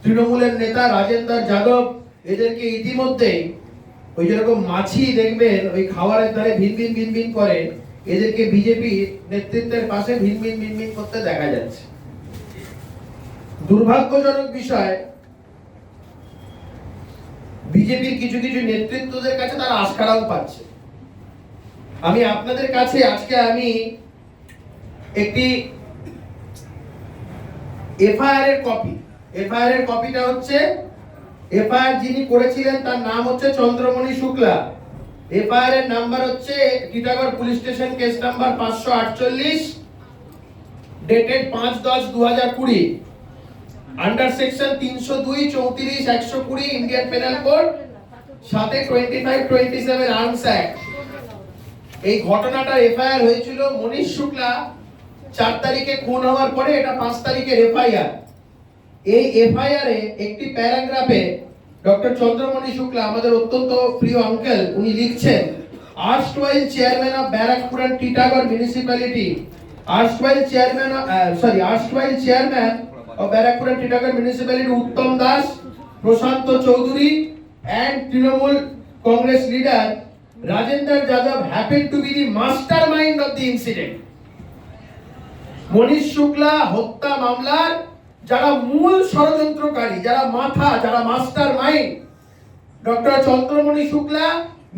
তৃণমূলের নেতা রাজেন্দ্র যাদব এদেরকে ইতিমধ্যে ওই যেরকম মাছি দেখবেন ওই খাবারের ধারে ভিনভিন ভিনভিন করে, এদেরকে বিজেপি নেতৃত্বের পাশে ভিনভিন ভিনভিন করতে দেখা যাচ্ছে। দুর্ভাগ্যজনক বিষয়, বিজেপির কিছু কিছু নেতৃত্বদের কাছে তারা আস্কারাও পাচ্ছে। আমি আপনাদের কাছে আজকে একটি এফআইআর এর কপিটা হচ্ছে, এফআইআর যিনি করেছিলেন তার নাম হচ্ছে চন্দ্রমণি শুক্লা। এফআইআর এর নাম্বার হচ্ছে Titagarh police station case number 548 dated 5/10/2020 under section 302 34 120 Indian penal code, সাথে 25-27 আর্মস অ্যাক্ট। এই ঘটনাটা এফআইআর হয়েছিল মনীশ শুক্লা 4 তারিখে খুন হওয়ার পরে, এটা 5 তারিখের এফআইআর। এই এফআইআর এ একটি প্যারাগ্রাফে ডক্টর চন্দ্রমণি শুক্লা, আমাদের অত্যন্ত প্রিয় আঙ্কেল, উনি লিখছেন, erstwhile chairman of Barrackpore and Titagarh municipality, erstwhile chairman of Barrackpore and Titagarh municipality Uttam Das, Prashanta Chowdhury and Trinamool Congress leader Rajendra Yadav happened to be the mastermind of the incident. Manish Shukla হত্যা মামলার যারা মূল ষড়যন্ত্রকারী, যারা মাথা, যারা master mind, doctor Chandramani Shukla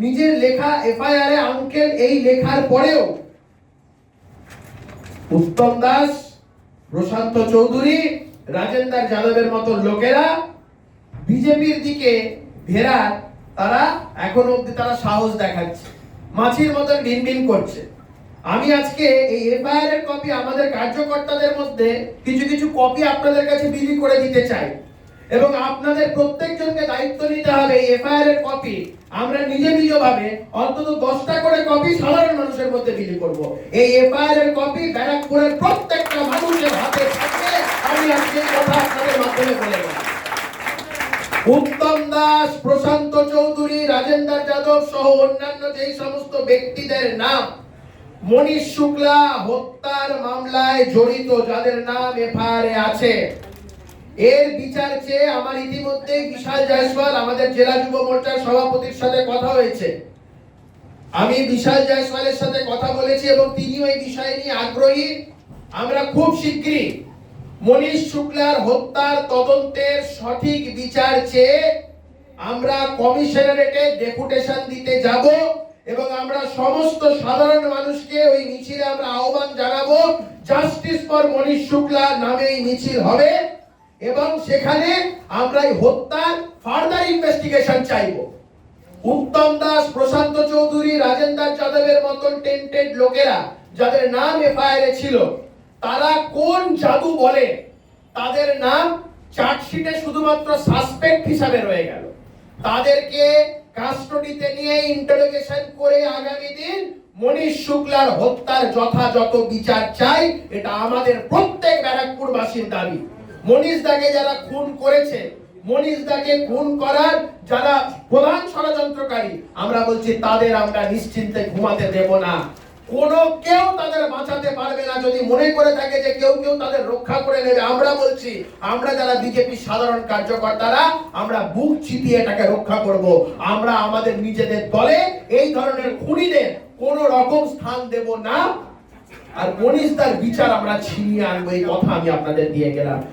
নিজের লেখা এফআইআর এ আঙ্কেল এই লেখার পরেও উত্তম দাস, প্রশান্ত চৌধুরী, রাজেন্দ্র যাদবের মতো লোকেরা বিজেপির দিকে ভেড়ার তারা এখনো অব্দি তারা সাহস দেখাচ্ছে, মাছির মতন ভিনভিন করছে। আমি আজকে এই এফআইআর এর কপি আমাদের কার্যকর্তাদের মধ্যে কিছু কিছু কপি আপনাদের কাছে বিলি করে দিতে চাই, এবং আপনাদের প্রত্যেকজনকে দায়িত্ব নিতে হবে এই এফআইআর এর কপি আমরা নিজ ভাবে অন্তত 10টা করে কপি সাধারণ মানুষের মধ্যে বিলি করব। এই এফআইআর এর কপি ব্যারাকপুরের প্রত্যেকটা মানুষের হাতে থাকবে। আমি আজকে কথা আপনাদের মাধ্যমে বলে গেলাম। উত্তম দাস, প্রশান্ত চৌধুরী, রাজেন্দ্র যাদব সহ অন্যান্য যেই সমস্ত ব্যক্তিদের নাম মনীশ শুক্লা হত্যার মামলায় জড়িত, যাদের নাম এফআইআর এ আছে, এর বিচার চেয়ে আমার ইতিমধ্যে বিশাল জয়সওয়াল, আমাদের জেলা যুব মোর্চার সভাপতির সাথে কথা হয়েছে। আমি বিশাল জয়সওয়ালের সাথে কথা বলেছি এবং তিনিও এই বিষয় নিয়ে আগ্রহী। আমরা খুব শীঘ্রই মনীশ শুক্লার হত্যার তদন্তের সঠিক বিচার চেয়ে আমরা কমিশনারেটে ডেপুটেশন দিতে যাব, এবং আমরা সমস্ত সাধারণ মানুষকে ওই মিছিলে আমরা আহ্বান জানাবো, জাস্টিস ফর মনীশ শুক্লা নামে এই মিছিল হবে, এবং সেখানে আমরা এই হত্যার ফার্দার ইনভেস্টিগেশন চাইবো। উত্তম দাস, প্রশান্ত চৌধুরী, রাজেন্দ্র যাদবের মতন টেন্টেড লোকেরা যাদের নাম এফআইআর এ ছিল, তারা কোন জাদু বলে তাদের নাম চার্জশিটে শুধুমাত্র সাসপেক্ট হিসাবে রয়ে গেল। তাদেরকে কাস্টডিতে নিয়ে ইন্টারোগেশন করে আগামী দিন মনীশ শুক্লার হত্যার যথাযথ বিচার চাই। এটা আমাদের প্রত্যেক ব্যারাকপুরবাসীর দাবি। মনীশ দাকে যারা খুন করেছে, মনীশ দাকে খুন করার যারা প্রধান ষড়যন্ত্রকারী, আমরা বলছি তাদের আমরা নিশ্চিন্তে ঘুমাতে দেব না। কেউ তাদের বাঁচাতে পারবে না। যদি মনে করে থাকে যে কেউ তাদের রক্ষা করে নেবে, আমরা বলছি আমরা যারা বিজেপি সাধারণ কার্যকর্তারা আমরা বুক চিতিয়ে এটাকে রক্ষা করব। আমরা আমাদের নিজেদের দলে এই ধরনের খুনিদের কোন রকম স্থান দেব না, আর মনীশ দার বিচার আমরা ছিনিয়ে আনবো। এই কথা আমি আপনাদের দিয়ে গেলাম।